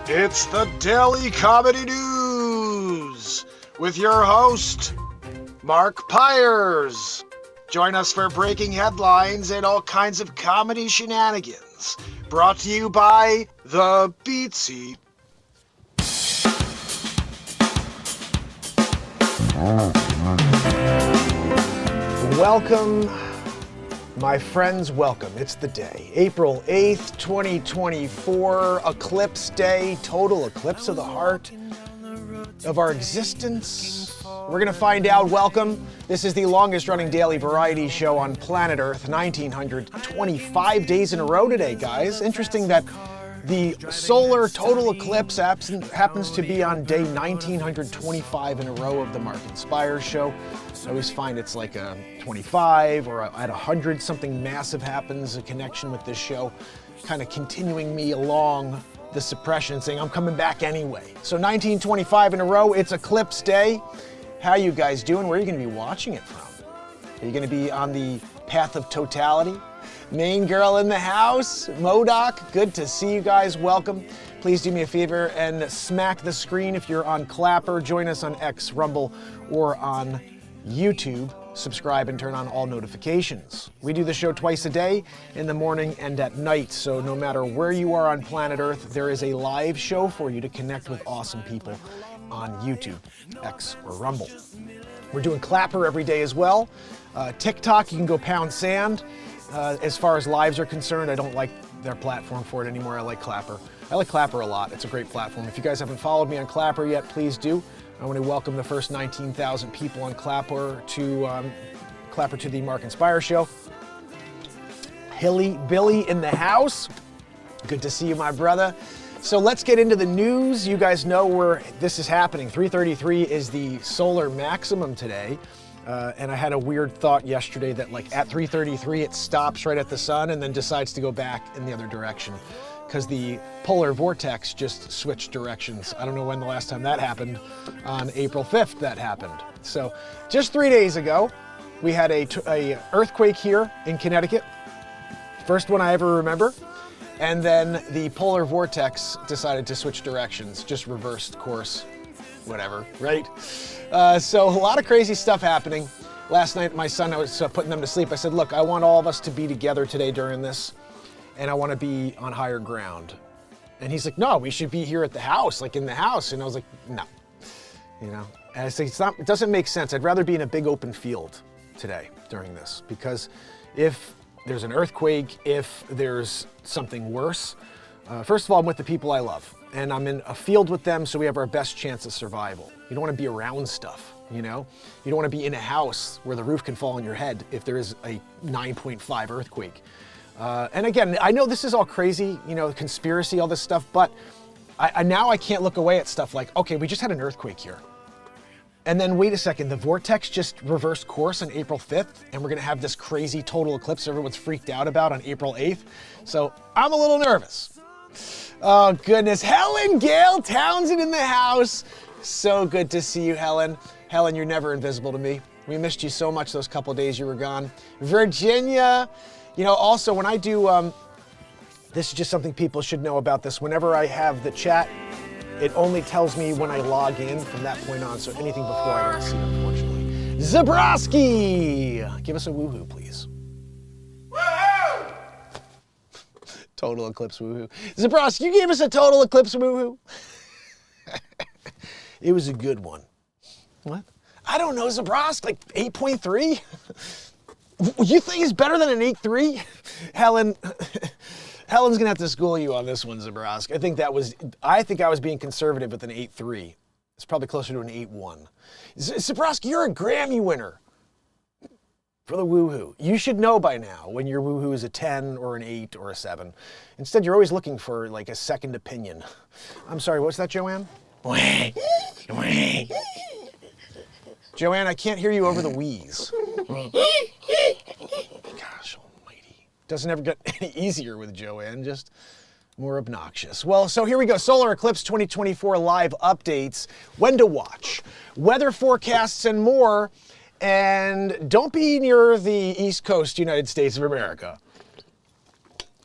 It's the Daily Comedy News with your host, MarkinsPires. Join us for breaking headlines and all kinds of comedy shenanigans. Brought to you by The Beat Seat. Welcome, my friends, welcome. It's the day, April 8th, 2024, Eclipse Day, total eclipse of the heart of our existence. We're gonna find out. Welcome. This is the longest running daily variety show on planet Earth, 1,925 days in a row today, guys. Interesting that the solar total eclipse happens to be on day 1,925 in a row of the MarkinsPires show. I always find it's like a 25 or at 100, something massive happens, a connection with this show, kind of continuing me along the suppression, saying I'm coming back anyway. So 1925 in a row, it's Eclipse Day. How you guys doing? Where are you going to be watching it from? Are you going to be on the path of totality? Main girl in the house, Modoc, good to see you guys. Welcome. Please do me a favor and smack the screen if you're on Clapper. Join us on X, Rumble, or on YouTube. Subscribe and turn on all notifications. We do the show twice a day, in the morning and at night. So no matter where you are on planet Earth, there is a live show for you to connect with awesome people on YouTube, X, or Rumble. We're doing Clapper every day as well. TikTok, you can go pound sand. As far as lives are concerned, I don't like their platform for it anymore. I like Clapper. I like Clapper a lot. It's a great platform. If you guys haven't followed me on Clapper yet, please do. I want to welcome the first 19,000 people on Clapper to the MarkinsPires show. Billy in the house. Good to see you, my brother. So let's get into the news. You guys know where this is happening. 333 is the solar maximum today. And I had a weird thought yesterday that like at 333 it stops right at the sun and then decides to go back in the other direction because the polar vortex just switched directions. I don't know when the last time that happened. On April 5th that happened. So just 3 days ago, we had a earthquake here in Connecticut. First one I ever remember. And then the polar vortex decided to switch directions, just reversed course, whatever, right? So a lot of crazy stuff happening. Last night, my son, I was putting them to sleep. I said, look, I want all of us to be together today during this, and I want to be on higher ground. And he's like, no, we should be here at the house, like in the house. And I was like, no, you know. And I said, it doesn't make sense. I'd rather be in a big open field today during this, because if there's an earthquake, if there's something worse, first of all, I'm with the people I love, and I'm in a field with them, so we have our best chance of survival. You don't want to be around stuff, you know? You don't want to be in a house where the roof can fall on your head if there is a 9.5 earthquake. And again, I know this is all crazy, you know, conspiracy, all this stuff, but now I can't look away at stuff like, okay, we just had an earthquake here. And then wait a second, the vortex just reversed course on April 5th, and we're gonna have this crazy total eclipse everyone's freaked out about on April 8th. So I'm a little nervous. Oh goodness, Helen Gale Townsend in the house. So good to see you, Helen. Helen, you're never invisible to me. We missed you so much those couple days you were gone. Virginia, you know, also when I do, this is just something people should know about this. Whenever I have the chat, it only tells me when I log in from that point on, so anything before I don't see, unfortunately. Zabrowski! Give us a woohoo, please. Woohoo! Total eclipse woohoo. Zabrowski, you gave us a total eclipse woohoo? It was a good one. What? I don't know, Zabrowski, like 8.3? You think it's better than an 8.3? Helen's gonna have to school you on this one, Zabrowski. I think I was being conservative with an 8.3. It's probably closer to an 8.1. Zabrowski, you're a Grammy winner for the woohoo. You should know by now when your woohoo is a 10 or an 8 or a 7. Instead, you're always looking for like a second opinion. I'm sorry, what's that, Joanne? Joanne, I can't hear you over the wheeze. Gosh almighty. Doesn't ever get any easier with Joanne, just more obnoxious. Well, so here we go. Solar Eclipse 2024 live updates, when to watch, weather forecasts, and more. And don't be near the East Coast, United States of America.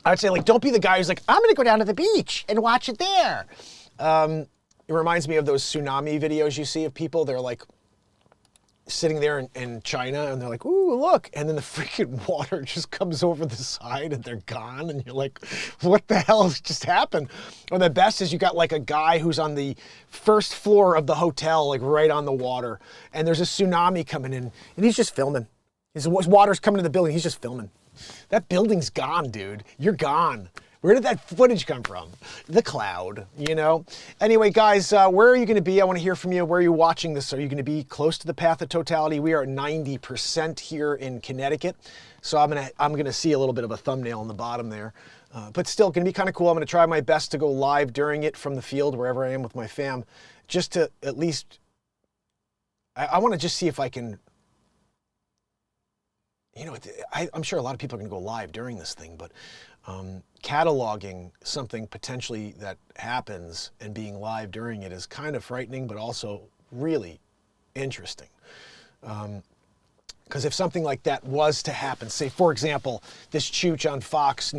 I'd say, like, don't be the guy who's like, I'm going to go down to the beach and watch it there. It reminds me of those tsunami videos you see of people. They're like sitting there in China and they're like, ooh, look. And then the freaking water just comes over the side and they're gone. And you're like, what the hell just happened? Or the best is you got like a guy who's on the first floor of the hotel, like right on the water. And there's a tsunami coming in and he's just filming. His water's coming to the building. He's just filming. That building's gone, dude. You're gone. Where did that footage come from? The cloud, you know? Anyway, guys, where are you gonna be? I wanna hear from you. Where are you watching this? Are you gonna be close to the path of totality? We are at 90% here in Connecticut. So I'm gonna see a little bit of a thumbnail on the bottom there. But still gonna be kind of cool. I'm gonna try my best to go live during it from the field, wherever I am with my fam, just to at least, I wanna just see if I can, you know, I'm sure a lot of people are gonna go live during this thing, but cataloging something potentially that happens and being live during it is kind of frightening, but also really interesting. Because if something like that was to happen, say, for example, this chooch on Fox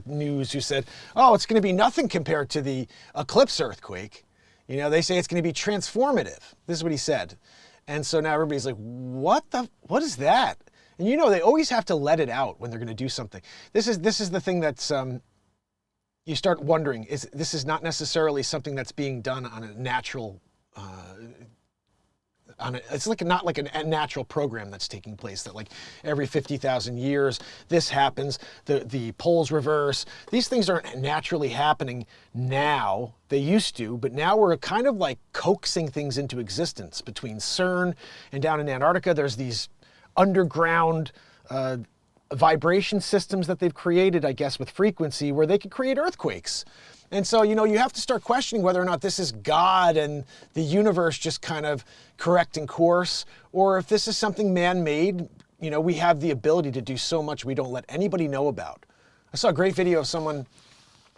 News who said, oh, it's going to be nothing compared to the Eclipse earthquake. You know, they say it's going to be transformative. This is what he said. And so now everybody's like, what is that? And you know, they always have to let it out when they're going to do something. This is the thing that's, you start wondering, this is not necessarily something that's being done on a natural, it's like not like a natural program that's taking place, that like every 50,000 years this happens, the poles reverse. These things aren't naturally happening now. They used to, but now we're kind of like coaxing things into existence. Between CERN and down in Antarctica, there's these underground vibration systems that they've created, I guess, with frequency, where they could create earthquakes. And so, you know, you have to start questioning whether or not this is God and the universe just kind of correcting course, or if this is something man-made. You know, we have the ability to do so much we don't let anybody know about. I saw a great video of someone,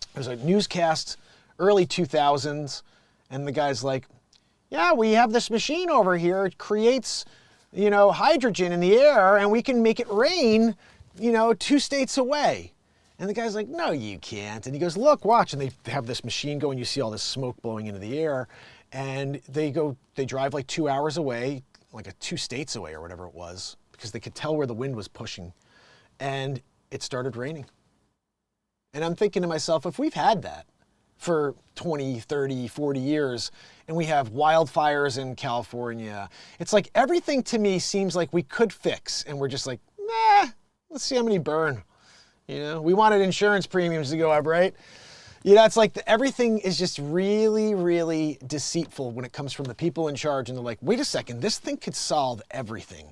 it was a newscast, early 2000s, and the guy's like, yeah, we have this machine over here. It creates, you know, hydrogen in the air, and we can make it rain, you know, 2 states away. And the guy's like, no, you can't. And he goes, look, watch. And they have this machine going, you see all this smoke blowing into the air. And they drive like 2 hours away, like 2 states away or whatever it was, because they could tell where the wind was pushing. And it started raining. And I'm thinking to myself, if we've had that for 20, 30, 40 years, and we have wildfires in California, it's like everything to me seems like we could fix. And we're just like, nah, let's see how many burn. You know, we wanted insurance premiums to go up, right? You know, it's like everything is just really, really deceitful when it comes from the people in charge. And they're like, wait a second, this thing could solve everything.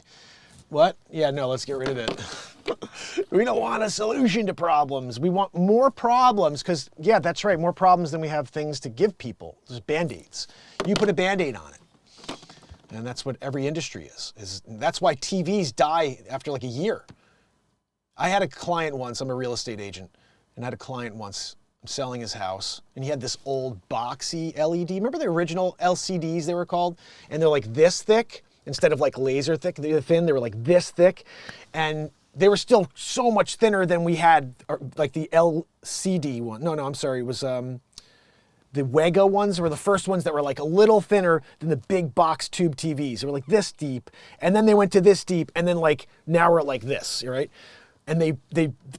What? Yeah, no, let's get rid of it. We don't want a solution to problems. We want more problems because, yeah, that's right, more problems than we have things to give people. There's Band-Aids. You put a Band-Aid on it. And that's what every industry is. That's why TVs die after like a year. I had a client once, I'm a real estate agent, and I had a client once, I'm selling his house, and he had this old boxy LED. Remember the original LCDs they were called? And they're like this thick, instead of like laser thick, they were like this thick. And they were still so much thinner than we had, like the LCD one. No, I'm sorry, it was the Wega ones were the first ones that were like a little thinner than the big box tube TVs. They were like this deep, and then they went to this deep, and then like now we're at like this, right? And the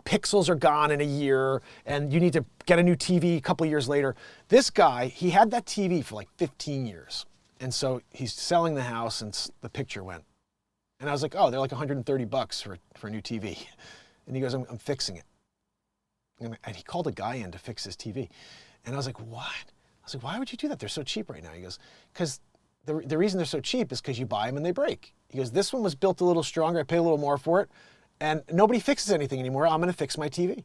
pixels are gone in a year, and you need to get a new TV a couple of years later. This guy, he had that TV for like 15 years. And so he's selling the house, and the picture went. And I was like, oh, they're like $130 for a new TV. And he goes, I'm fixing it. And he called a guy in to fix his TV. And I was like, what? I was like, why would you do that? They're so cheap right now. He goes, because the reason they're so cheap is because you buy them and they break. He goes, this one was built a little stronger. I pay a little more for it. And nobody fixes anything anymore. I'm going to fix my TV.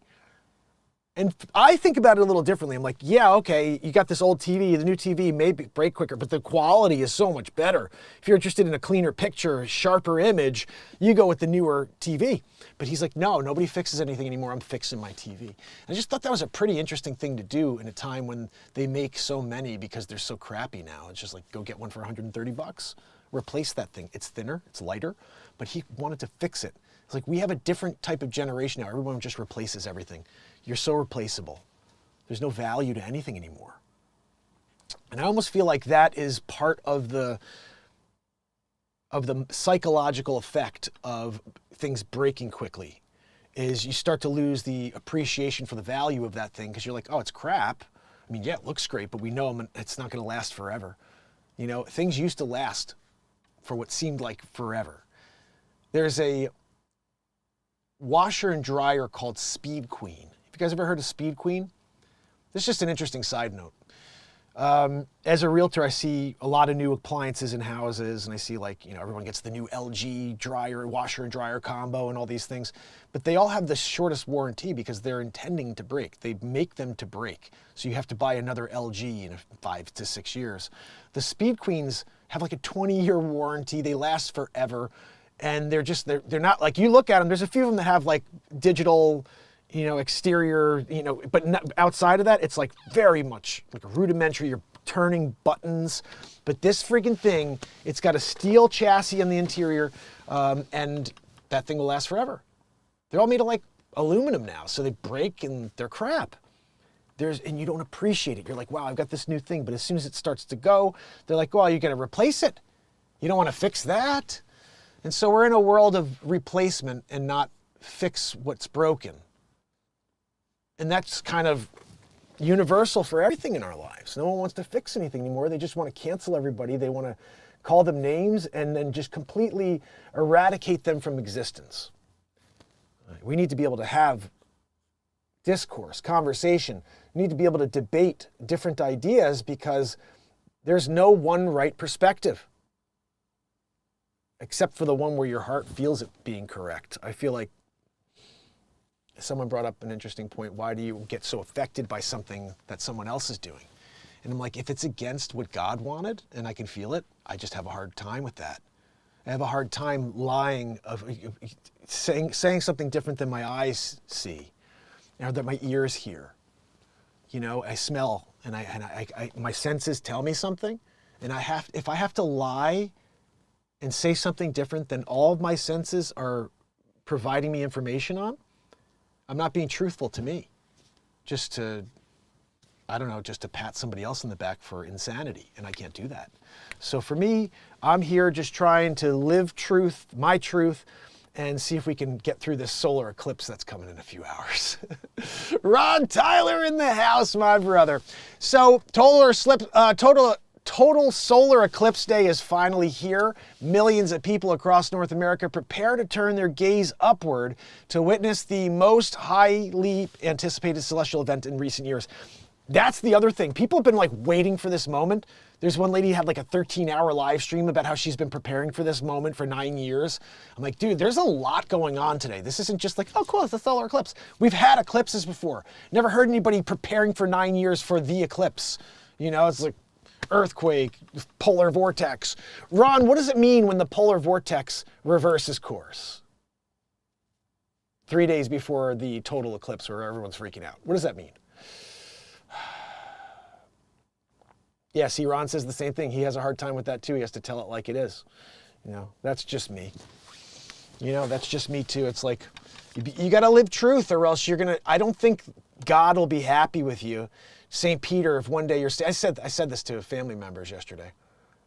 And I think about it a little differently. I'm like, yeah, okay, you got this old TV, the new TV may break quicker, but the quality is so much better. If you're interested in a cleaner picture, sharper image, you go with the newer TV. But he's like, no, nobody fixes anything anymore. I'm fixing my TV. And I just thought that was a pretty interesting thing to do in a time when they make so many because they're so crappy now. It's just like, go get one for $130. Replace that thing. It's thinner, it's lighter, but he wanted to fix it. It's like, we have a different type of generation now. Everyone just replaces everything. You're so replaceable. There's no value to anything anymore. And I almost feel like that is part of the psychological effect of things breaking quickly, is you start to lose the appreciation for the value of that thing because you're like, oh, it's crap. I mean, yeah, it looks great, but we know it's not going to last forever. You know, things used to last for what seemed like forever. There's a washer and dryer called Speed Queen. Have you guys ever heard of Speed Queen? This is just an interesting side note. As a realtor, I see a lot of new appliances in houses, and I see, like, you know, everyone gets the new LG dryer, washer and dryer combo and all these things, but they all have the shortest warranty because they're intending to break. They make them to break. So you have to buy another LG in 5 to 6 years. The Speed Queens have like a 20-year warranty. They last forever. And they're not like, you look at them, there's a few of them that have like digital, you know, exterior, you know, but outside of that, it's like very much like a rudimentary, you're turning buttons. But this freaking thing, it's got a steel chassis on the interior, and that thing will last forever. They're all made of like aluminum now, so they break and they're crap. And you don't appreciate it. You're like, wow, I've got this new thing, but as soon as it starts to go, they're like, well, you got to replace it. You don't want to fix that. And so we're in a world of replacement and not fix what's broken. And that's kind of universal for everything in our lives. No one wants to fix anything anymore. They just want to cancel everybody. They want to call them names and then just completely eradicate them from existence. We need to be able to have discourse, conversation. We need to be able to debate different ideas because there's no one right perspective, except for the one where your heart feels it being correct. I feel like someone brought up an interesting point. Why do you get so affected by something that someone else is doing? And I'm like, if it's against what God wanted and I can feel it, I just have a hard time with that. I have a hard time lying, saying something different than my eyes see, or that my ears hear. You know, I smell, and my senses tell me something, and if I have to lie and say something different than all of my senses are providing me information on, I'm not being truthful to me. Just to pat somebody else on the back for insanity, and I can't do that. So for me, I'm here just trying to live truth, my truth, and see if we can get through this solar eclipse that's coming in a few hours. Ron Tyler in the house, my brother. So total solar eclipse day is finally here. Millions of people across North America prepare to turn their gaze upward to witness the most highly anticipated celestial event in recent years. That's the other thing. People have been like waiting for this moment. There's one lady who had like a 13-hour live stream about how she's been preparing for this moment for 9 years. I'm like, dude, there's a lot going on today. This isn't just like, oh, cool, it's a solar eclipse. We've had eclipses before. Never heard anybody preparing for 9 years for the eclipse. You know, it's like earthquake, polar vortex. Ron, what does it mean when the polar vortex reverses course? 3 days before the total eclipse where everyone's freaking out. What does that mean? Yeah, see, Ron says the same thing. He has a hard time with that too. He has to tell it like it is. You know, that's just me. You know, that's just me too. It's like, you got to live truth or else I don't think God will be happy with you. St. Peter, if one day I said this to family members yesterday.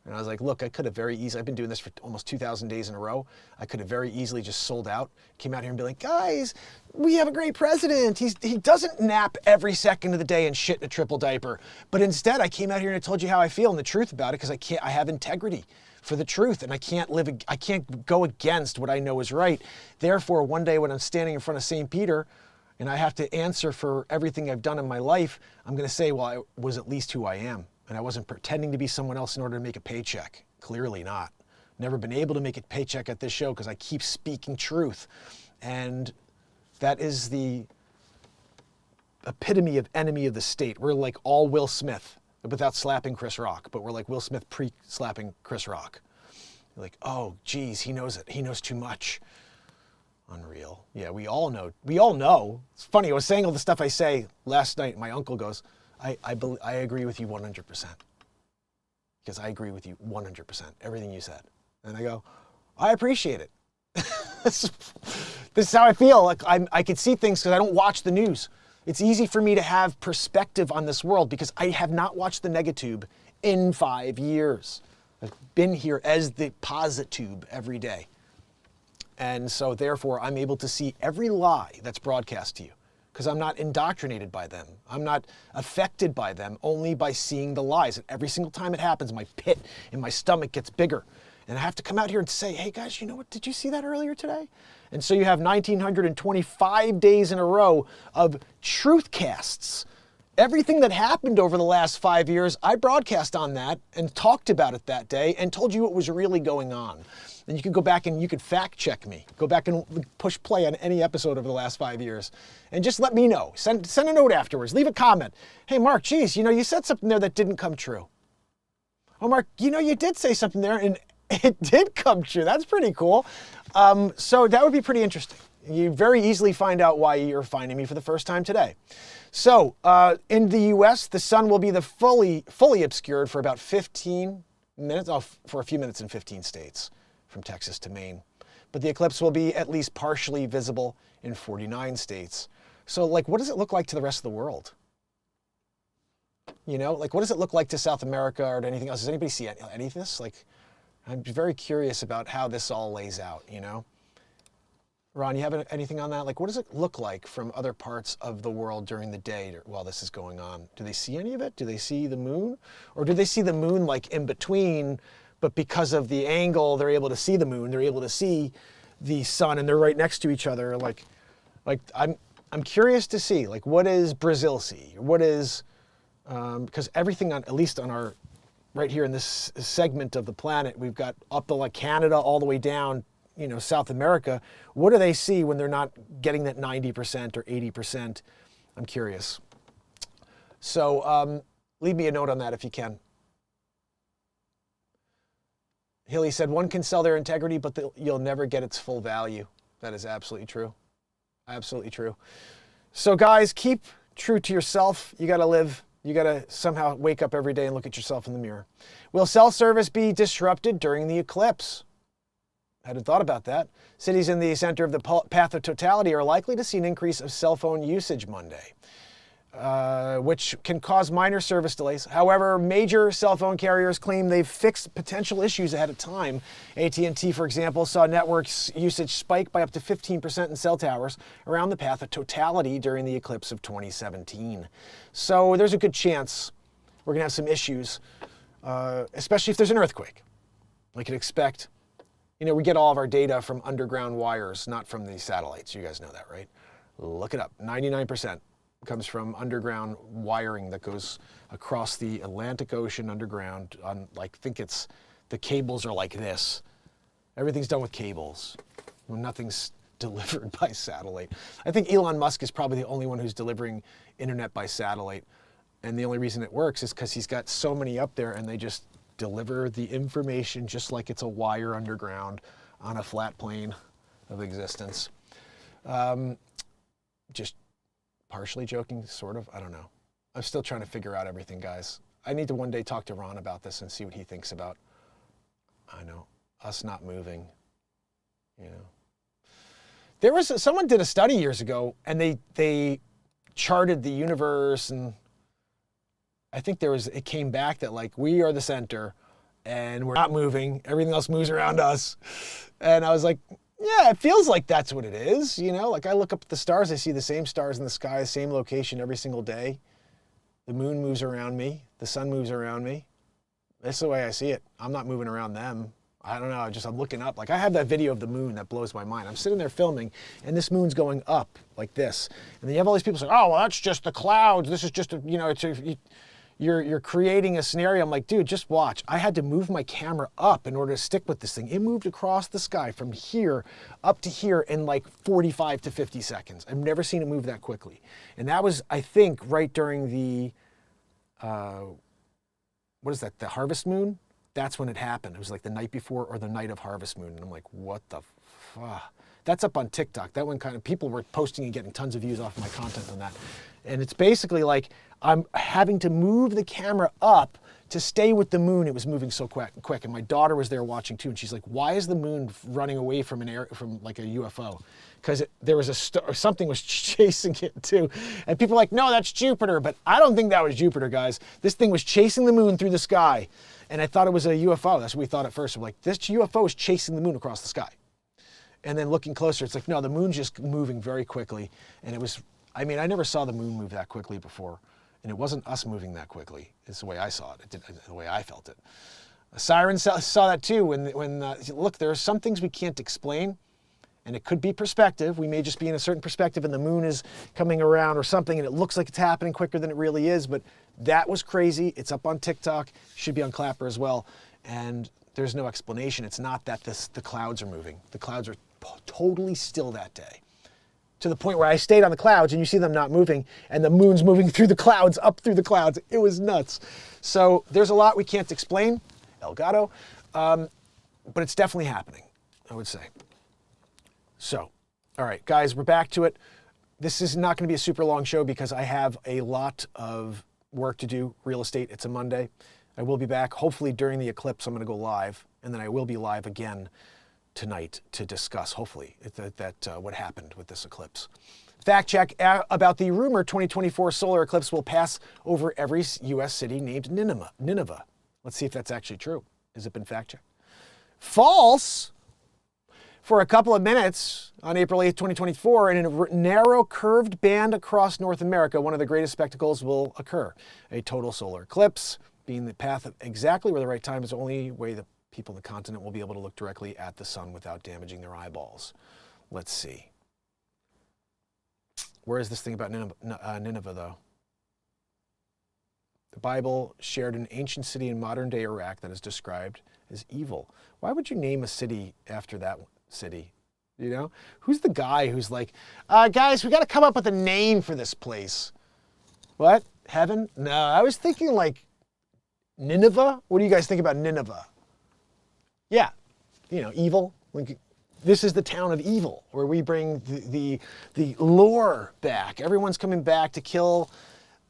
And I was like, look, I could have very easily, I've been doing this for almost 2,000 days in a row. I could have very easily just sold out, came out here and be like, guys, we have a great president. He doesn't nap every second of the day and shit in a triple diaper. But instead, I came out here and I told you how I feel and the truth about it because I have integrity for the truth and I can't go against what I know is right. Therefore, one day when I'm standing in front of St. Peter and I have to answer for everything I've done in my life, I'm going to say, well, I was at least who I am. And I wasn't pretending to be someone else in order to make a paycheck. Clearly not. Never been able to make a paycheck at this show because I keep speaking truth. And that is the epitome of enemy of the state. We're like all Will Smith without slapping Chris Rock, but we're like Will Smith pre-slapping Chris Rock. You're like, oh, geez, he knows it. He knows too much. Unreal. Yeah, we all know. We all know. It's funny. I was saying all the stuff I say last night. My uncle goes, I agree with you 100%. Because I agree with you 100%, everything you said. And I go, I appreciate it. This is how I feel. Like I can see things because I don't watch the news. It's easy for me to have perspective on this world because I have not watched the Negatube in 5 years. I've been here as the positube every day. And so therefore, I'm able to see every lie that's broadcast to you because I'm not indoctrinated by them. I'm not affected by them, only by seeing the lies. And every single time it happens, my pit in my stomach gets bigger. And I have to come out here and say, hey guys, you know what? Did you see that earlier today? And so you have 1,925 days in a row of truth casts. Everything that happened over the last 5 years, I broadcast on that and talked about it that day and told you what was really going on. And you can go back and you could fact check me. Go back and push play on any episode over the last 5 years. And just let me know. Send a note afterwards. Leave a comment. Hey, Mark, geez, you said something there that didn't come true. Oh, Mark, you did say something there and it did come true. That's pretty cool. So that would be pretty interesting. You very easily find out why you're finding me for the first time today. So in the U.S., the sun will be fully obscured for about 15 minutes, for a few minutes in 15 states, from Texas to Maine. But the eclipse will be at least partially visible in 49 states. So what does it look like to the rest of the world? What does it look like to South America or to anything else? Does anybody see any of this? I'm very curious about how this all lays out, Ron, you have anything on that? What does it look like from other parts of the world during the day while this is going on? Do they see any of it? Do they see the moon? Or do they see the moon in between, but because of the angle, they're able to see the moon, they're able to see the sun, and they're right next to each other? I'm curious to see, what does Brazil see? What is, because everything at least on our, right here in this segment of the planet, we've got up to Canada all the way down, South America. What do they see when they're not getting that 90% or 80%? I'm curious. So leave me a note on that if you can. Hilly said, one can sell their integrity, but you'll never get its full value. That is absolutely true. Absolutely true. So guys, keep true to yourself. You got to live. You got to somehow wake up every day and look at yourself in the mirror. Will cell service be disrupted during the eclipse? Hadn't thought about that. Cities in the center of the path of totality are likely to see an increase of cell phone usage Monday, which can cause minor service delays. However, major cell phone carriers claim they've fixed potential issues ahead of time. AT&T, for example, saw network usage spike by up to 15% in cell towers around the path of totality during the eclipse of 2017. So there's a good chance we're going to have some issues, especially if there's an earthquake. We could expect. We get all of our data from underground wires, not from the satellites. You guys know that, right? Look it up. 99% comes from underground wiring that goes across the Atlantic Ocean underground on, think it's, the cables are like this. Everything's done with cables. Nothing's delivered by satellite. I think Elon Musk is probably the only one who's delivering internet by satellite. And the only reason it works is because he's got so many up there and they just deliver the information just like it's a wire underground on a flat plane of existence. Just partially joking, sort of. I don't know. I'm still trying to figure out everything, guys. I need to one day talk to Ron about this and see what he thinks about, us not moving, There was, someone did a study years ago and they charted the universe, and I think it came back that we are the center and we're not moving. Everything else moves around us. And I was like, yeah, it feels like that's what it is. I look up at the stars, I see the same stars in the sky, same location every single day. The moon moves around me. The sun moves around me. That's the way I see it. I'm not moving around them. I don't know, I'm looking up. I have that video of the moon that blows my mind. I'm sitting there filming, and this moon's going up like this. And then you have all these people saying, oh, well, that's just the clouds. This is just, you're creating a scenario. I'm like, dude, just watch. I had to move my camera up in order to stick with this thing. It moved across the sky from here up to here in 45 to 50 seconds. I've never seen it move that quickly. And that was, I think, right during the, what is that, the harvest moon? That's when it happened. It was the night before or the night of harvest moon. And I'm like, what the fuck? That's up on TikTok. That one people were posting and getting tons of views off of my content on that. And it's basically I'm having to move the camera up to stay with the moon, it was moving so quick. And my daughter was there watching too, and she's like, "Why is the moon running away from like a UFO?" Because there was something was chasing it too. And people are like, "No, that's Jupiter." But I don't think that was Jupiter, guys. This thing was chasing the moon through the sky, and I thought it was a UFO. That's what we thought at first. We're like, this UFO is chasing the moon across the sky. And then looking closer, it's like, no, the moon's just moving very quickly. And it was, I mean, I never saw the moon move that quickly before. And it wasn't us moving that quickly. It's the way I saw it. It did the way I felt it. Siren saw that too. Look, there are some things we can't explain, and it could be perspective. We may just be in a certain perspective, and the moon is coming around or something, and it looks like it's happening quicker than it really is. But that was crazy. It's up on TikTok. Should be on Clapper as well. And there's no explanation. It's not that the clouds are moving. The clouds are totally still that day, to the point where I stayed on the clouds and you see them not moving, and the moon's moving through the clouds, up through the clouds. It was nuts. So there's a lot we can't explain, El Gato, but it's definitely happening, I would say. So, all right, guys, we're back to it. This is not going to be a super long show because I have a lot of work to do, real estate. It's a Monday. I will be back. Hopefully during the eclipse, I'm going to go live, and then I will be live again tonight to discuss, hopefully, what happened with this eclipse. Fact check about the rumor 2024 solar eclipse will pass over every U.S. city named Nineveh. Let's see if that's actually true. Has it been fact checked? False! For a couple of minutes on April 8th, 2024, in a narrow curved band across North America, one of the greatest spectacles will occur. A total solar eclipse, being the path of exactly where the right time is the only way the people on the continent will be able to look directly at the sun without damaging their eyeballs. Let's see. Where is this thing about Nineveh, though? The Bible shared an ancient city in modern-day Iraq that is described as evil. Why would you name a city after that city? You know? Who's the guy who's like, guys, we got to come up with a name for this place? What? Heaven? No, I was thinking like Nineveh. What do you guys think about Nineveh? Yeah, you know, evil. This is the town of evil, where we bring the lore back. Everyone's coming back to kill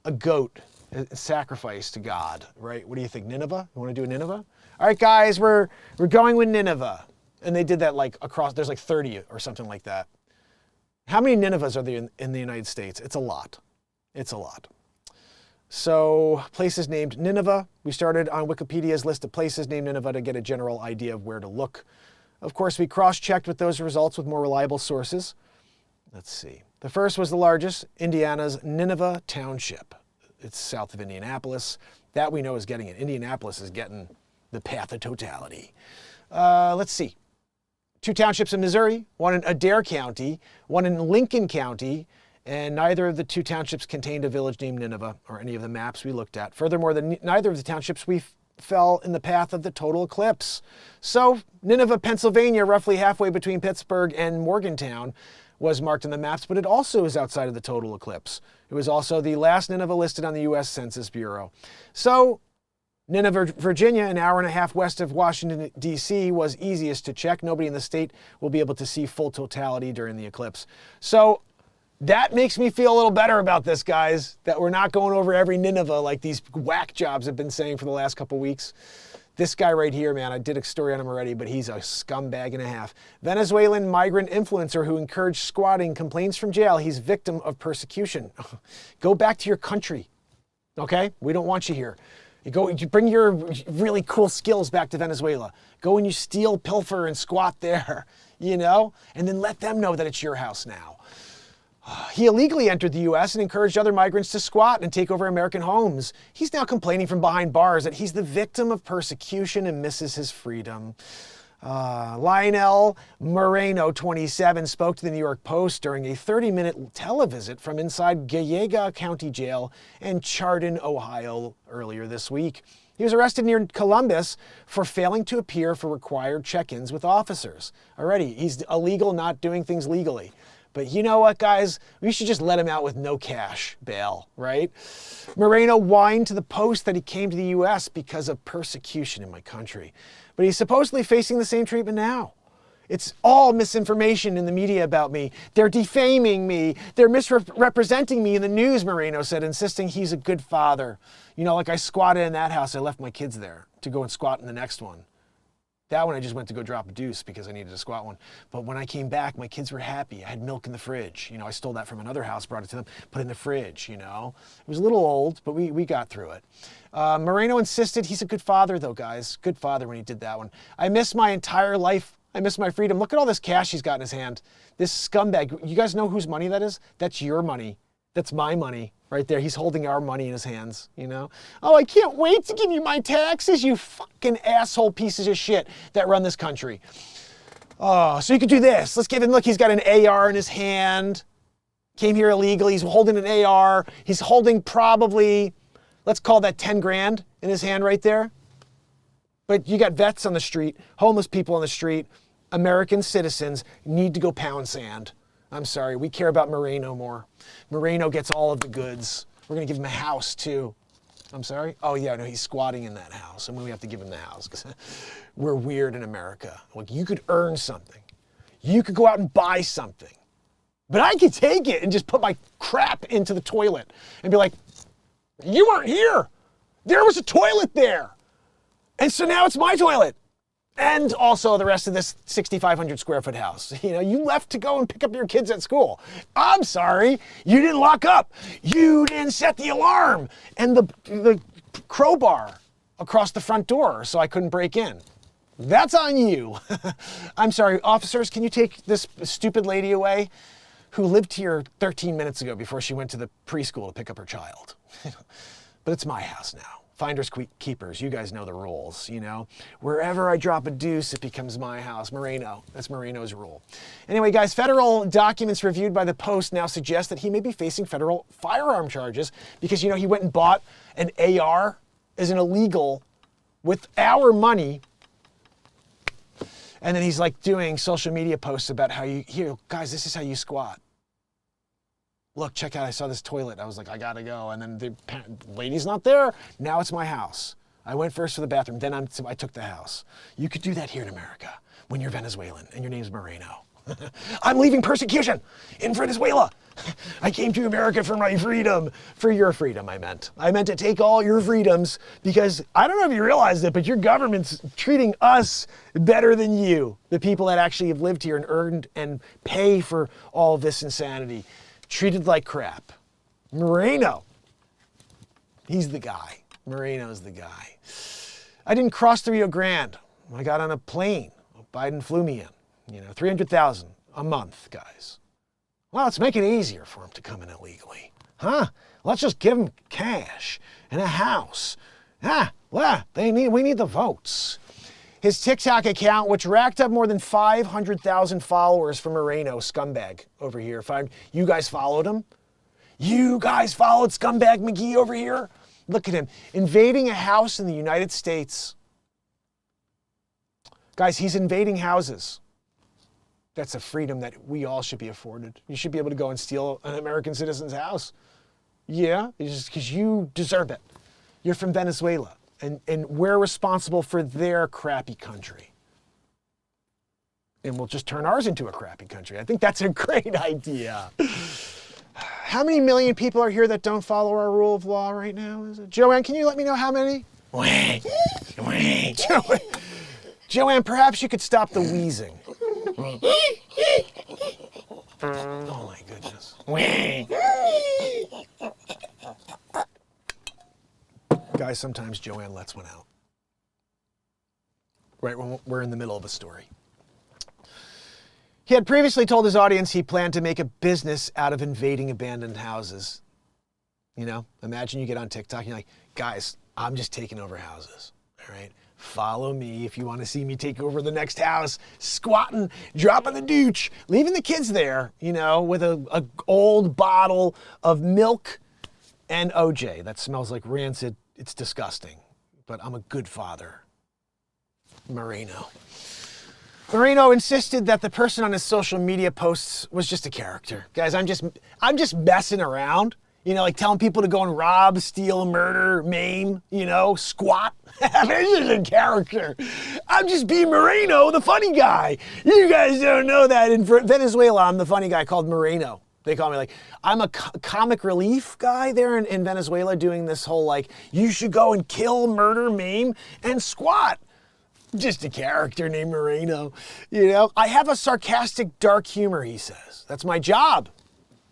a goat, a sacrifice to God, right? What do you think, Nineveh? You want to do a Nineveh? All right, guys, we're going with Nineveh. And they did that like across, there's like 30 or something like that. How many Ninevehs are there in the United States? It's a lot. It's a lot. So places named Nineveh. We started on Wikipedia's list of places named Nineveh to get a general idea of where to look. Of course, we cross-checked with those results with more reliable sources. Let's see. The first was the largest, Indiana's Nineveh Township. It's south of Indianapolis. That we know is getting it. Indianapolis is getting the path of totality. Let's see. 2 townships in Missouri, one in Adair County, one in Lincoln County, and neither of the 2 townships contained a village named Nineveh or any of the maps we looked at. Furthermore, neither of the townships fell in the path of the total eclipse. So Nineveh, Pennsylvania, roughly halfway between Pittsburgh and Morgantown, was marked in the maps, but it also is outside of the total eclipse. It was also the last Nineveh listed on the U.S. Census Bureau. So Nineveh, Virginia, an hour and a half west of Washington, D.C., was easiest to check. Nobody in the state will be able to see full totality during the eclipse. So that makes me feel a little better about this, guys, that we're not going over every Nineveh like these whack jobs have been saying for the last couple weeks. This guy right here, man, I did a story on him already, but he's a scumbag and a half. Venezuelan migrant influencer who encouraged squatting complains from jail. He's victim of persecution. Go back to your country, okay? We don't want you here. You bring your really cool skills back to Venezuela. Go and you steal, pilfer, and squat there, you know? And then let them know that it's your house now. He illegally entered the U.S. and encouraged other migrants to squat and take over American homes. He's now complaining from behind bars that he's the victim of persecution and misses his freedom. Lionel Moreno, 27, spoke to the New York Post during a 30-minute televisit from inside Geauga County Jail in Chardon, Ohio, earlier this week. He was arrested near Columbus for failing to appear for required check-ins with officers. Already, he's illegal, not doing things legally. But you know what, guys? We should just let him out with no cash bail, right? Moreno whined to the Post that he came to the U.S. because of persecution in my country. But he's supposedly facing the same treatment now. It's all misinformation in the media about me. They're defaming me. They're misrepresenting me in the news, Moreno said, insisting he's a good father. You know, like I squatted in that house. I left my kids there to go and squat in the next one. That one I just went to go drop a deuce because I needed a squat one. But when I came back, my kids were happy. I had milk in the fridge. You know, I stole that from another house, brought it to them, put it in the fridge, you know. It was a little old, but we got through it. Moreno insisted he's a good father, though, guys. Good father when he did that one. I miss my entire life. I miss my freedom. Look at all this cash he's got in his hand. This scumbag. You guys know whose money that is? That's your money. That's my money right there. He's holding our money in his hands, you know? Oh, I can't wait to give you my taxes, you fucking asshole pieces of shit that run this country. Oh, so you could do this. Let's give him, look, he's got an AR in his hand. Came here illegally. He's holding an AR. He's holding probably, let's call that 10 grand in his hand right there. But you got vets on the street, homeless people on the street, American citizens need to go pound sand. I'm sorry, we care about Moreno more. Moreno gets all of the goods. We're gonna give him a house too. I'm sorry? Oh yeah, no, he's squatting in that house and we have to give him the house because we're weird in America. Like you could earn something. You could go out and buy something. But I could take it and just put my crap into the toilet and be like, you weren't here. There was a toilet there. And so now it's my toilet. And also the rest of this 6,500 square foot house. You know, you left to go and pick up your kids at school. I'm sorry, you didn't lock up. You didn't set the alarm and the crowbar across the front door so I couldn't break in. That's on you. I'm sorry, officers, can you take this stupid lady away who lived here 13 minutes ago before she went to the preschool to pick up her child? But it's my house now. Finders keepers, you guys know the rules, you know. Wherever I drop a deuce, it becomes my house. Moreno, that's Moreno's rule. Anyway, guys, federal documents reviewed by the Post now suggest that he may be facing federal firearm charges because, you know, he went and bought an AR as an illegal with our money. And then he's like doing social media posts about how you, here, guys, this is how you squat. Look, check out, I saw this toilet. I was like, I gotta go. And then the lady's not there. Now it's my house. I went first to the bathroom, then I took the house. You could do that here in America when you're Venezuelan and your name's Moreno. I'm leaving persecution in Venezuela. I came to America for my freedom. For your freedom, I meant. I meant to take all your freedoms because I don't know if you realized it, but your government's treating us better than you, the people that actually have lived here and earned and pay for all of this insanity. Treated like crap. Moreno, he's the guy. Moreno's the guy. I didn't cross the Rio Grande. I got on a plane. Biden flew me in. You know, $300,000 a month, guys. Well, let's make it easier for him to come in illegally. Huh? Let's just give him cash and a house. We need the votes. His TikTok account, which racked up more than 500,000 followers for Moreno, scumbag over here. You guys followed him? You guys followed scumbag McGee over here? Look at him, invading a house in the United States. Guys, he's invading houses. That's a freedom that we all should be afforded. You should be able to go and steal an American citizen's house. Yeah, it's just because you deserve it. You're from Venezuela. And we're responsible for their crappy country. And we'll just turn ours into a crappy country. I think that's a great idea. How many million people are here that don't follow our rule of law right now? Is it? Joanne, can you let me know how many? Joanne, perhaps you could stop the wheezing. Oh my goodness. Guys, sometimes Joanne lets one out. Right when we're in the middle of a story. He had previously told his audience he planned to make a business out of invading abandoned houses. You know, imagine you get on TikTok and you're like, guys, I'm just taking over houses, all right? Follow me if you want to see me take over the next house, squatting, dropping the dooch, leaving the kids there, you know, with a old bottle of milk and OJ that smells like rancid. It's disgusting, but I'm a good father. Moreno insisted that the person on his social media posts was just a character. Guys, I'm just messing around. You know, like telling people to go and rob, steal, murder, maim, you know, squat. This is a character. I'm just being Moreno, the funny guy. You guys don't know that. In Venezuela, I'm the funny guy called Moreno. They call me like, I'm a comic relief guy there in Venezuela doing this whole like, you should go and kill, murder, maim, and squat. Just a character named Moreno. You know, I have a sarcastic dark humor, he says. That's my job.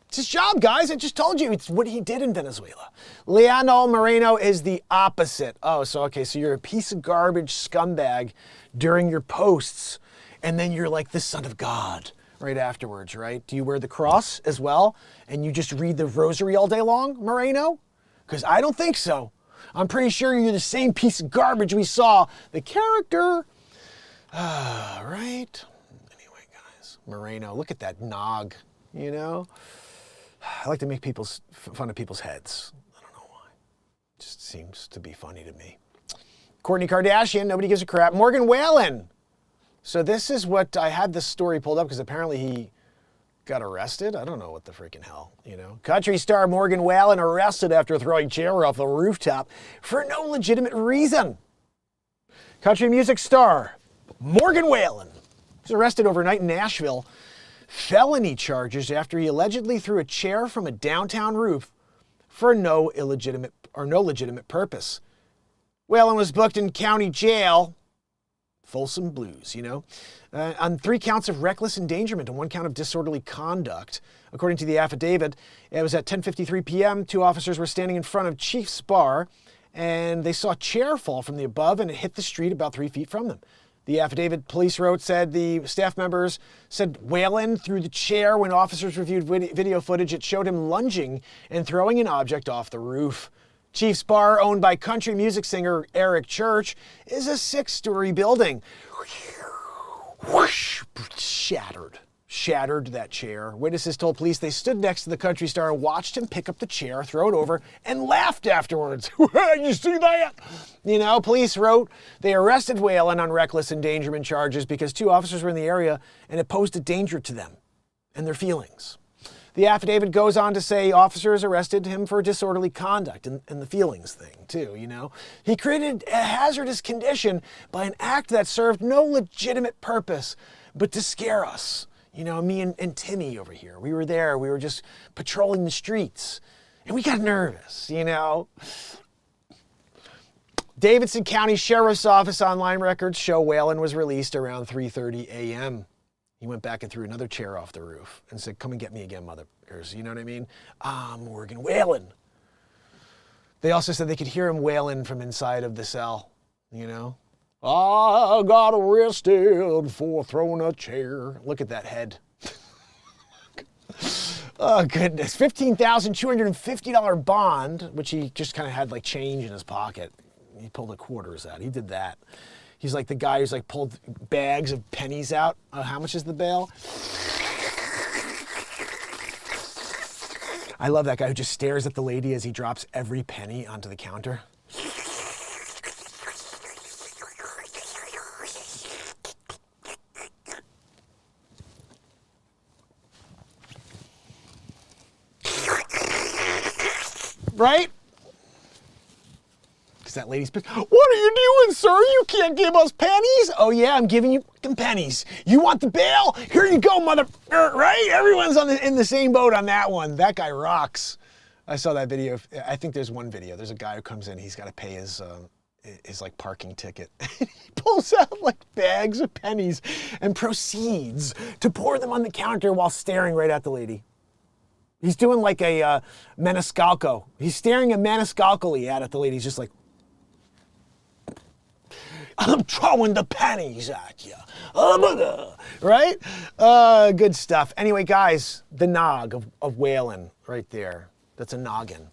It's his job, guys. I just told you. It's what he did in Venezuela. Leonel Moreno is the opposite. Oh, so you're a piece of garbage scumbag during your posts, and then you're like the son of God right afterwards, right? Do you wear the cross as well, and you just read the rosary all day long, Moreno? Because I don't think so. I'm pretty sure you're the same piece of garbage we saw. The character. Right? Anyway, guys. Moreno, look at that nog, you know? I like to make fun of people's heads. I don't know why. It just seems to be funny to me. Kourtney Kardashian, nobody gives a crap. Morgan Wallen. So this is what, I had this story pulled up because apparently he got arrested. I don't know what the freaking hell, you know. Country star Morgan Wallen arrested after throwing chair off the rooftop for no legitimate reason. Country music star Morgan Wallen was arrested overnight in Nashville. Felony charges after he allegedly threw a chair from a downtown roof for no legitimate purpose. Wallen was booked in county jail, Folsom Blues, you know, on 3 counts of reckless endangerment and 1 count of disorderly conduct. According to the affidavit, it was at 10:53 p.m. 2 officers were standing in front of Chief's Bar, and they saw a chair fall from the above, and it hit the street about 3 feet from them. The affidavit police wrote said the staff members said Wallen threw the chair. When officers reviewed video footage, it showed him lunging and throwing an object off the roof. Chief's Bar, owned by country music singer Eric Church, is a 6-story building. Whoosh, shattered that chair. Witnesses told police they stood next to the country star and watched him pick up the chair, throw it over, and laughed afterwards. You see that? You know, police wrote they arrested Wallen on reckless endangerment charges because 2 officers were in the area and it posed a danger to them and their feelings. The affidavit goes on to say officers arrested him for disorderly conduct and the feelings thing too, you know. He created a hazardous condition by an act that served no legitimate purpose but to scare us. You know, me and Timmy over here, we were there. We were just patrolling the streets, and we got nervous, you know. Davidson County Sheriff's Office online records show Wallen was released around 3:30 a.m. He went back and threw another chair off the roof and said, come and get me again, motherfuckers. You know what I mean? Morgan Wallen. They also said they could hear him wailing from inside of the cell, you know. I got arrested for throwing a chair. Look at that head. Oh, goodness. $15,250 bond, which he just kind of had like change in his pocket. He pulled the quarters out. He did that. He's like the guy who's like pulled bags of pennies out. How much is the bail? I love that guy who just stares at the lady as he drops every penny onto the counter. Right? Because that lady's pissed. What are you doing, sir? You can't give us pennies. Oh yeah, I'm giving you some pennies. You want the bail? Here you go, mother. Right? Everyone's in the same boat on that one. That guy rocks. I saw that video. I think there's one video. There's a guy who comes in. He's got to pay his like parking ticket. He pulls out like bags of pennies and proceeds to pour them on the counter while staring right at the lady. He's doing like a maniscalco. He's staring a maniscalco at the lady. He's just like, I'm throwing the pennies at you. Right? Good stuff. Anyway, guys, the nog of Wallen right there. That's a noggin.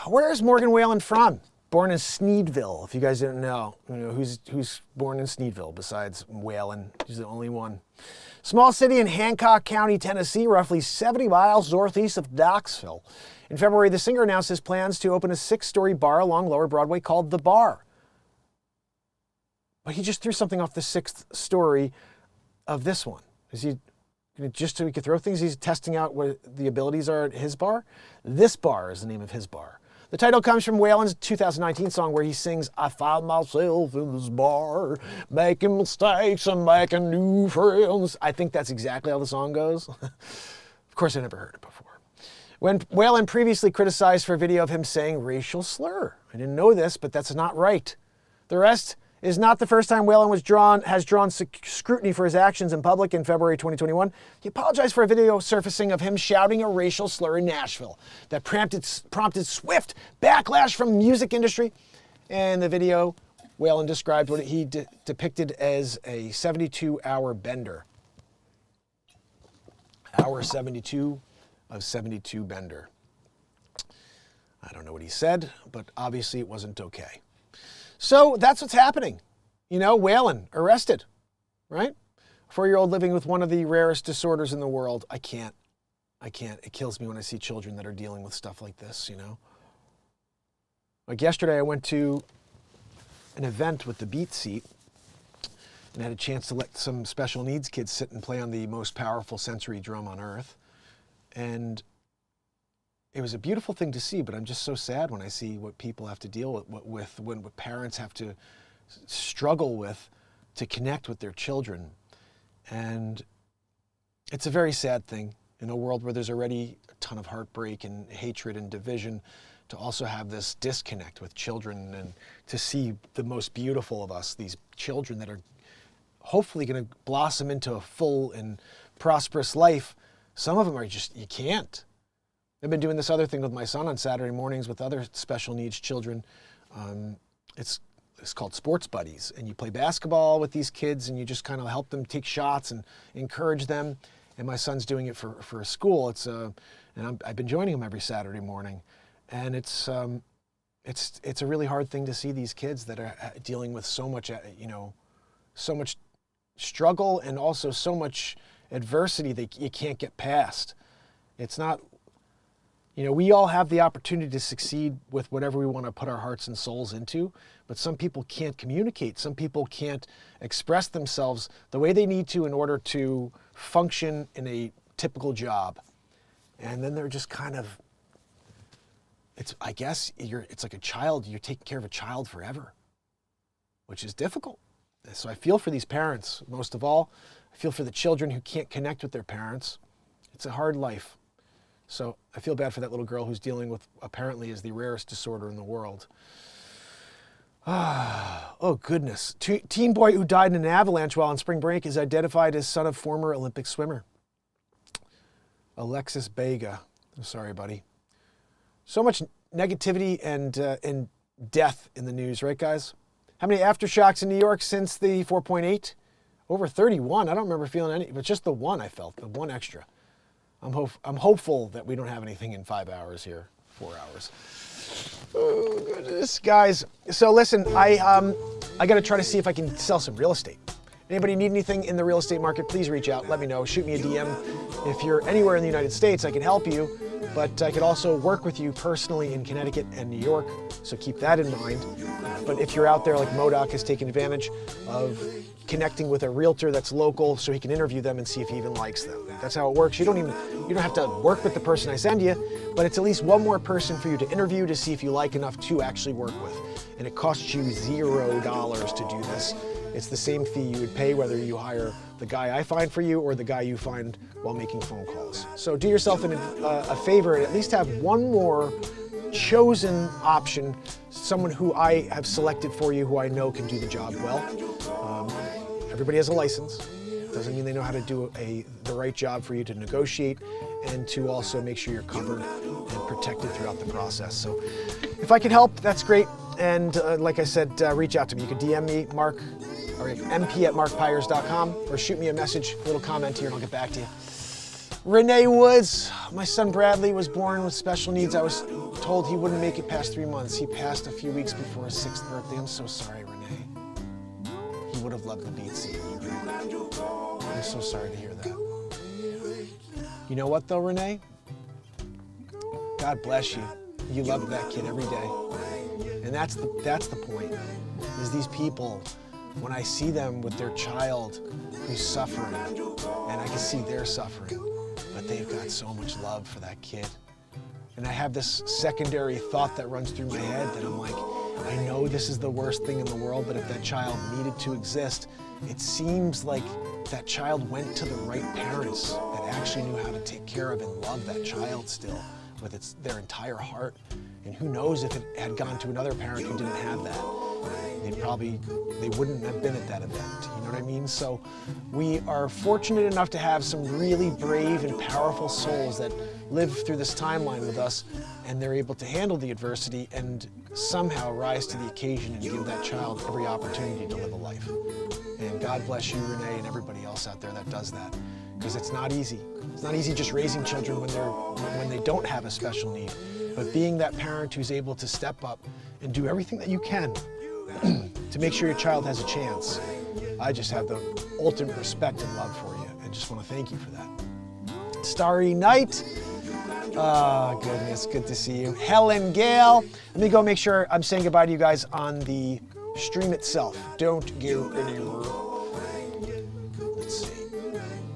Where is Morgan Wallen from? Born in Sneedville, if you guys didn't know. You know who's born in Sneedville besides Wallen? He's the only one. Small city in Hancock County, Tennessee, roughly 70 miles northeast of Knoxville. In February, the singer announced his plans to open a 6-story bar along Lower Broadway called The Bar. But he just threw something off the 6th story of this one. Is he just so he could throw things. He's testing out what the abilities are at his bar. This Bar is the name of his bar. The title comes from Wallen's 2019 song where he sings, I found myself in this bar, making mistakes and making new friends. I think that's exactly how the song goes. Of course, I never heard it before. When Wallen previously criticized for a video of him saying racial slur. I didn't know this, but that's not right. The rest is not the first time Wallen has drawn scrutiny for his actions in public. In February 2021, he apologized for a video surfacing of him shouting a racial slur in Nashville that prompted swift backlash from the music industry. In the video, Wallen described what he depicted as a 72-hour bender. Hour 72 of 72 bender. I don't know what he said, but obviously it wasn't okay. So that's what's happening. You know, Wallen arrested, right? 4-year-old living with one of the rarest disorders in the world. I can't. It kills me when I see children that are dealing with stuff like this, you know? Like yesterday, I went to an event with the Beat Seat and had a chance to let some special needs kids sit and play on the most powerful sensory drum on earth. And it was a beautiful thing to see, but I'm just so sad when I see what people have to deal with when what parents have to struggle with to connect with their children. And it's a very sad thing in a world where there's already a ton of heartbreak and hatred and division, to also have this disconnect with children and to see the most beautiful of us, these children that are hopefully going to blossom into a full and prosperous life. Some of them are just, you can't. I've been doing this other thing with my son on Saturday mornings with other special needs children. It's called Sports Buddies, and you play basketball with these kids and you just kind of help them take shots and encourage them. And my son's doing it for school. I've been joining him every Saturday morning, and it's a really hard thing to see these kids that are dealing with so much, so much struggle and also so much adversity that you can't get past. It's not. We all have the opportunity to succeed with whatever we want to put our hearts and souls into, but some people can't communicate. Some people can't express themselves the way they need to in order to function in a typical job. And then they're just kind of, it's like a child, you're taking care of a child forever, which is difficult. So I feel for these parents, most of all. I feel for the children who can't connect with their parents. It's a hard life. So I feel bad for that little girl who's dealing with apparently is the rarest disorder in the world. Oh, goodness. Teen boy who died in an avalanche while on spring break is identified as son of former Olympic swimmer Alexis Bega. I'm sorry, buddy. So much negativity and death in the news, right, guys? How many aftershocks in New York since the 4.8? Over 31. I don't remember feeling any, but just the one I felt, the one extra. I'm hopeful that we don't have anything in 5 hours here, 4 hours. Oh, goodness, guys. So listen, I got to try to see if I can sell some real estate. Anybody need anything in the real estate market, please reach out. Let me know. Shoot me a DM. If you're anywhere in the United States, I can help you, but I could also work with you personally in Connecticut and New York, so keep that in mind. But if you're out there, like Modoc has taken advantage of connecting with a realtor that's local so he can interview them and see if he even likes them. That's how it works. You don't have to work with the person I send you, but it's at least one more person for you to interview to see if you like enough to actually work with. And it costs you $0 to do this. It's the same fee you would pay whether you hire the guy I find for you or the guy you find while making phone calls. So do yourself a favor and at least have one more chosen option, someone who I have selected for you who I know can do the job well. Everybody has a license. Doesn't mean they know how to do the right job for you to negotiate and to also make sure you're covered and protected throughout the process. So if I can help, that's great. And like I said, reach out to me. You can DM me, mp@markpires.com, or shoot me a message, a little comment here, and I'll get back to you. Renee Woods, my son Bradley was born with special needs. I was told he wouldn't make it past 3 months. He passed a few weeks before his 6th birthday. I'm so sorry, Renee. He would have loved the Beat Seat. I'm so sorry to hear that. You know what though, Renee? God bless you. You love that kid every day. And that's the point, is these people when I see them with their child who's suffering, and I can see they're suffering, but they've got so much love for that kid. And I have this secondary thought that runs through my head that I'm like, I know this is the worst thing in the world, but if that child needed to exist, it seems like that child went to the right parents that actually knew how to take care of and love that child still with their entire heart. And who knows if it had gone to another parent who didn't have that. They wouldn't have been at that event, you know what I mean? So we are fortunate enough to have some really brave and powerful souls that live through this timeline with us, and they're able to handle the adversity and somehow rise to the occasion and give that child every opportunity to live a life. And God bless you, Renee, and everybody else out there that does that, because it's not easy. It's not easy just raising children when they don't have a special need, but being that parent who's able to step up and do everything that you can to make sure your child has a chance. I just have the ultimate respect and love for you, and just want to thank you for that. Starry Night. Oh, goodness, good to see you. Helen Gale. Let me go make sure I'm saying goodbye to you guys on the stream itself. Don't go anywhere. Let's see.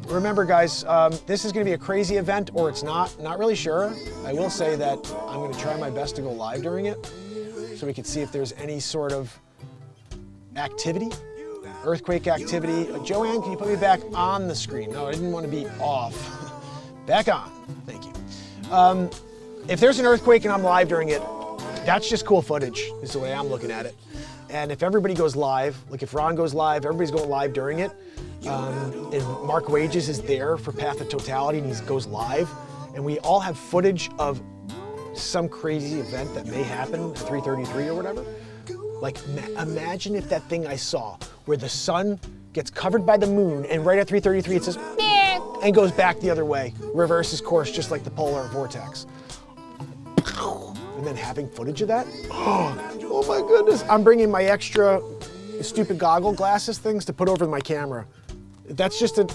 Remember, guys, this is going to be a crazy event, or it's not. Not really sure. I will say that I'm going to try my best to go live during it, so we can see if there's any sort of activity, earthquake activity. Joanne, can you put me back on the screen? No, I didn't want to be off. Back on. Thank you. If there's an earthquake and I'm live during it, that's just cool footage, is the way I'm looking at it. And if everybody goes live, like if Ron goes live, everybody's going live during it, and Mark Wages is there for Path of Totality and he goes live, and we all have footage of some crazy event that may happen at 3:33 or whatever. Like, imagine if that thing I saw where the sun gets covered by the moon and right at 3:33 it says, and goes back the other way, reverses course just like the polar vortex. And then having footage of that? Oh my goodness. I'm bringing my extra stupid goggle glasses things to put over my camera. That's just an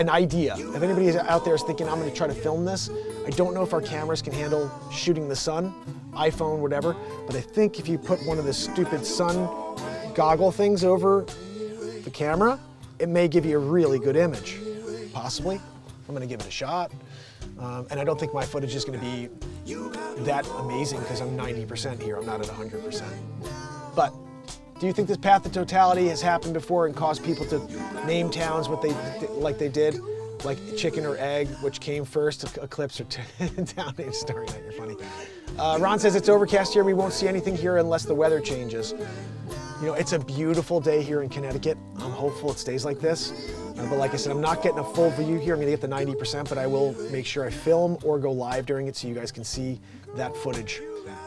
idea. If anybody out there is thinking I'm gonna try to film this, I don't know if our cameras can handle shooting the sun, iPhone, whatever, but I think if you put one of the stupid sun goggle things over the camera, it may give you a really good image. Possibly. I'm gonna give it a shot. And I don't think my footage is gonna be that amazing because I'm 90% here, I'm not at 100%. But do you think this Path of Totality has happened before and caused people to name towns what they did? Like chicken or egg, which came first, Eclipse or town named Starry Night, you're funny. Ron says it's overcast here, we won't see anything here unless the weather changes. You know, it's a beautiful day here in Connecticut. I'm hopeful it stays like this. But like I said, I'm not getting a full view here. I'm gonna get the 90%, but I will make sure I film or go live during it so you guys can see that footage.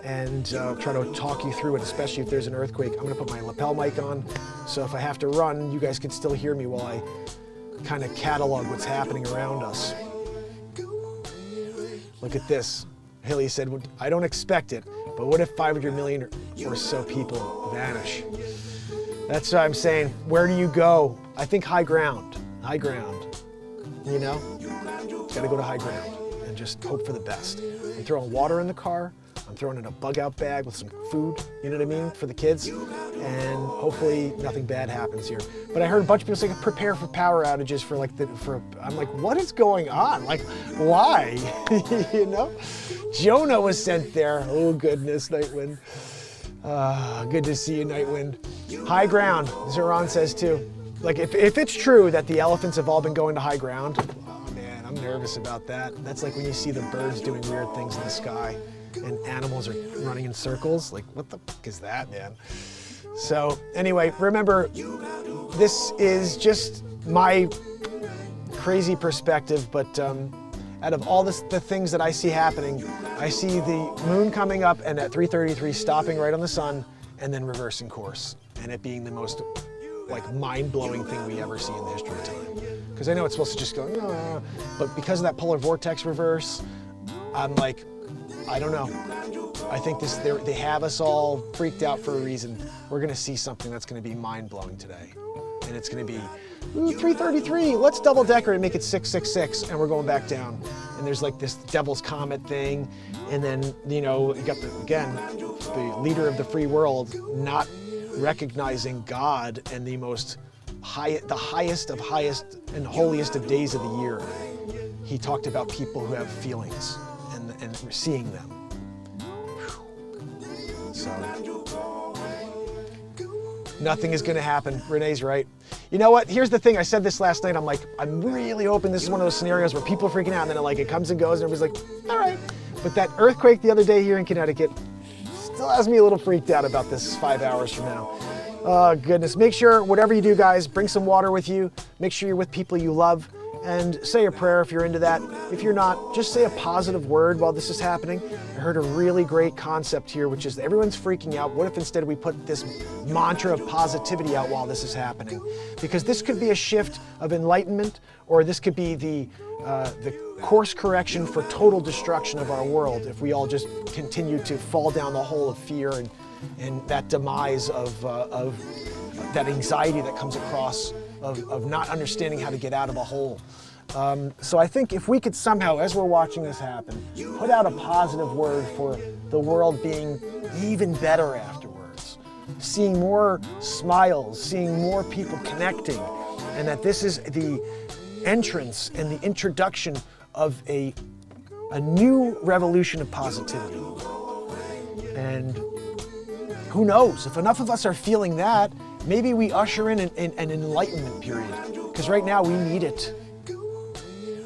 And try to talk you through it, especially if there's an earthquake. I'm gonna put my lapel mic on, so if I have to run, you guys can still hear me while I kind of catalog what's happening around us. Look at this. Hilly said, I don't expect it, but what if 500 million or so people vanish? That's what I'm saying. Where do you go? I think high ground. High ground. You know? Gotta go to high ground and just hope for the best. I'm throwing water in the car. I'm throwing in a bug out bag with some food, you know what I mean, for the kids. And hopefully nothing bad happens here. But I heard a bunch of people say prepare for power outages I'm like, what is going on? Like, why? You know? Jonah was sent there. Oh goodness, Nightwind. Good to see you, Nightwind. High ground, Zeron says too. Like if it's true that the elephants have all been going to high ground, oh man, I'm nervous about that. That's like when you see the birds doing weird things in the sky and animals are running in circles. Like, what the fuck is that, man? So anyway, remember, this is just my crazy perspective, but out of all the things that I see happening, I see the moon coming up and at 3:33 stopping right on the sun and then reversing course, and it being the most like mind-blowing thing we ever see in the history of time. Because I know it's supposed to just go, no, but because of that polar vortex reverse, I'm like, I don't know. I think they have us all freaked out for a reason. We're gonna see something that's gonna be mind-blowing today. And it's gonna be, ooh, 3:33, let's double decker and make it 666, and we're going back down. And there's like this Devil's Comet thing, and then, you know, you got the leader of the free world not recognizing God and the highest of highest and holiest of days of the year, he talked about people who have feelings and seeing them. So, nothing is going to happen. Renee's right. You know what? Here's the thing. I said this last night. I'm like, I'm really hoping this is one of those scenarios where people are freaking out and then it comes and goes and everybody's like, all right. But that earthquake the other day here in Connecticut still has me a little freaked out about this 5 hours from now. Oh, goodness. Make sure, whatever you do, guys, bring some water with you. Make sure you're with people you love. And say a prayer if you're into that. If you're not, just say a positive word while this is happening. I heard a really great concept here, which is everyone's freaking out. What if instead we put this mantra of positivity out while this is happening? Because this could be a shift of enlightenment, or this could be the course correction for total destruction of our world if we all just continue to fall down the hole of fear and that demise of that anxiety that comes across of not understanding how to get out of a hole. So I think if we could somehow, as we're watching this happen, put out a positive word for the world being even better afterwards, seeing more smiles, seeing more people connecting, and that this is the entrance and the introduction of a new revolution of positivity. And who knows, if enough of us are feeling that, maybe we usher in an enlightenment period, because right now we need it.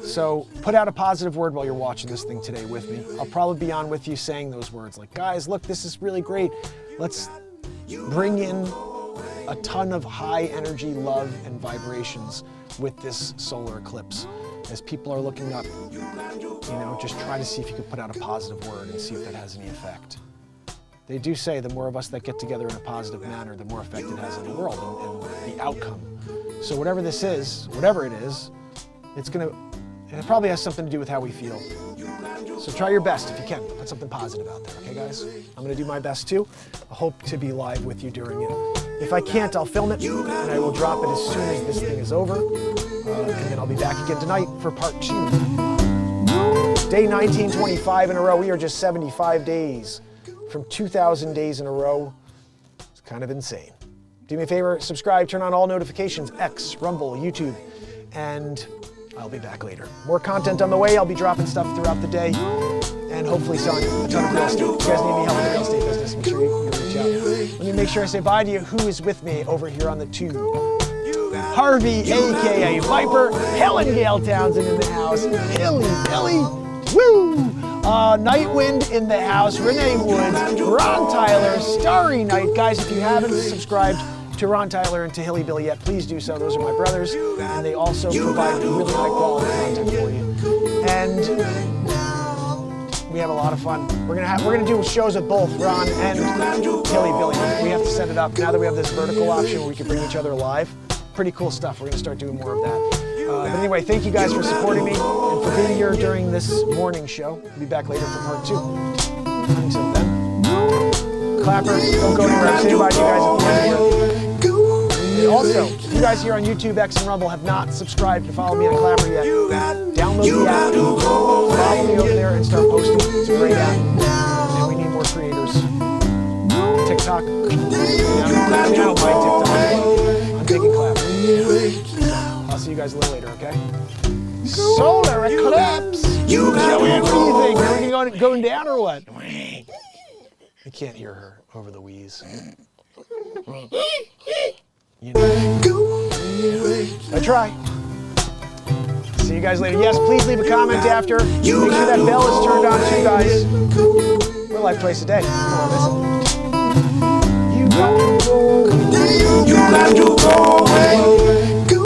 So put out a positive word while you're watching this thing today with me. I'll probably be on with you saying those words like, guys, look, this is really great. Let's bring in a ton of high energy, love, and vibrations with this solar eclipse. As people are looking up, just try to see if you can put out a positive word and see if that has any effect. They do say the more of us that get together in a positive manner, the more effect it has in the world and the outcome. So whatever this is, whatever it is, it probably has something to do with how we feel. So try your best if you can. Put something positive out there, okay, guys? I'm going to do my best too. I hope to be live with you during it. If I can't, I'll film it and I will drop it as soon as this thing is over. And then I'll be back again tonight for part 2. Day 1925 in a row. We are just 75 days from 2,000 days in a row. It's kind of insane. Do me a favor, subscribe, turn on all notifications, X, Rumble, YouTube, and I'll be back later. More content on the way. I'll be dropping stuff throughout the day and hopefully selling a ton of real estate. If you guys need any help in the real estate business, make sure you reach out. Let me make sure I say bye to you. Who is with me over here on the tube? Harvey, a.k.a. Viper, Helen Gale Townsend in the house, Hilly Billy, woo! Nightwind in the house, Renee Woods, Ron Tyler, Starry Night. Guys, if you haven't subscribed to Ron Tyler and to Hilly Billy yet, please do so. Those are my brothers, and they also provide really high quality content for you. And we have a lot of fun. We're gonna do shows with both Ron and Hilly Billy. We have to set it up now that we have this vertical option where we can bring each other live. Pretty cool stuff. We're gonna start doing more of that. But anyway, thank you guys for supporting me and for being here during this morning show. We'll be back later for part 2. Until then, Clapper, don't go anywhere. I'm saying bye to you guys at the end here. And also, if you guys here on YouTube, X, and Rumble have not subscribed to follow me on Clapper yet, download the app, follow me over there, and start posting. It's a great app, and we need more creators. TikTok. I don't mind TikTok. I'm taking Clapper. I'll see you guys a little later, okay? Solar eclipse! Joey, what do you think? Are we going down or what? I can't hear her over the wheeze. I try. See you guys later. Yes, please leave a comment after. Make sure that bell is turned on too, guys. We're live twice a day. You got to go. You got to go.